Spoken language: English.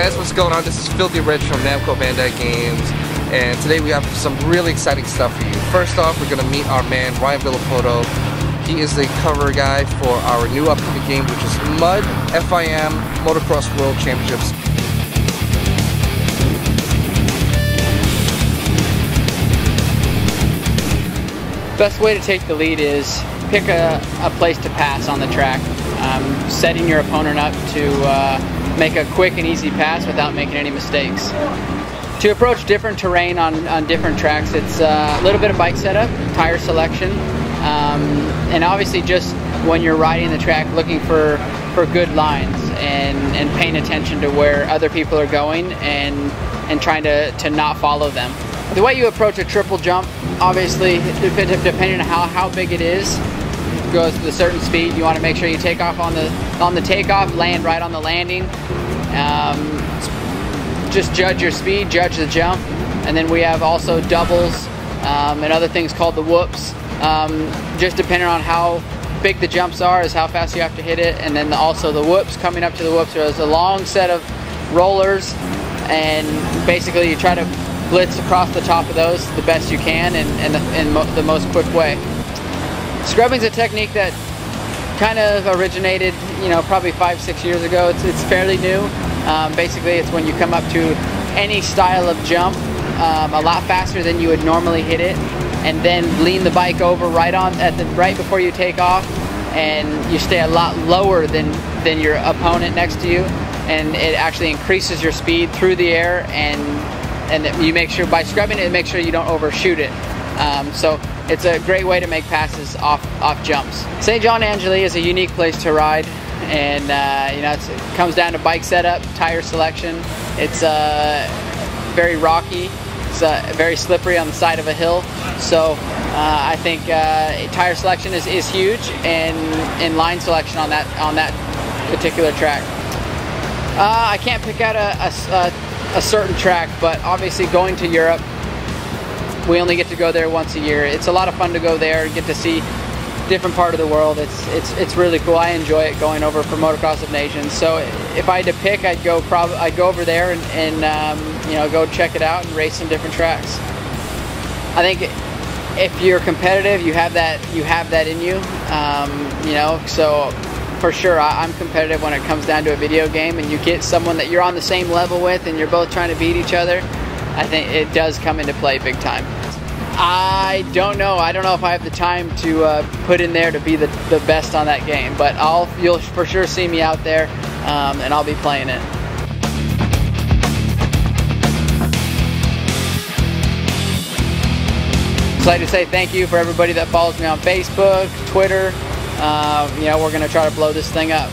guys, what's going on? This is Filthy Rich from Namco Bandai Games, and today we have some really exciting stuff for you. First off, we're going to meet our man Ryan Villapoto. He is the cover guy for our new upcoming game, which is MUD FIM Motocross World Championships. Best way to take the lead is pick a place to pass on the track, setting your opponent up to make a quick and easy pass without making any mistakes. To approach different terrain on different tracks, it's a little bit of bike setup, tire selection, and obviously just when you're riding the track looking for good lines and paying attention to where other people are going and trying to not follow them. The way you approach a triple jump, obviously, depending on how big it is, goes with a certain speed. You want to make sure you take off on the takeoff, land right on the landing. Just judge your speed, judge the jump, and then we have also doubles and other things called the whoops. Just depending on how big the jumps are is how fast you have to hit it, and then also the whoops. Coming up to the whoops, there's a long set of rollers, and basically you try to blitz across the top of those the best you can in the most quick way. Scrubbing's a technique that kind of originated, probably 5-6 years ago. It's fairly new. Basically, it's when you come up to any style of jump a lot faster than you would normally hit it, and then lean the bike over right before you take off, and you stay a lot lower than your opponent next to you, and it actually increases your speed through the air, and you make sure by scrubbing it, make sure you don't overshoot it. So it's a great way to make passes off jumps. St. John Angeli is a unique place to ride, and it comes down to bike setup, tire selection. It's very rocky. It's very slippery on the side of a hill. So I think tire selection is huge, and line selection on that particular track. I can't pick out a certain track, but obviously going to Europe, we only get to go there once a year. It's a lot of fun to go there and get to see different part of the world. It's really cool. I enjoy it going over for Motocross of Nations. So if I had to pick, I'd go over there and go check it out and race some different tracks. I think if you're competitive, you have that in you. So for sure, I'm competitive when it comes down to a video game, and you get someone that you're on the same level with, and you're both trying to beat each other. I think it does come into play big time. I don't know. I don't know if I have the time to put in there to be the best on that game, but you'll for sure see me out there, and I'll be playing it. I'd like to say thank you for everybody that follows me on Facebook, Twitter. We're going to try to blow this thing up.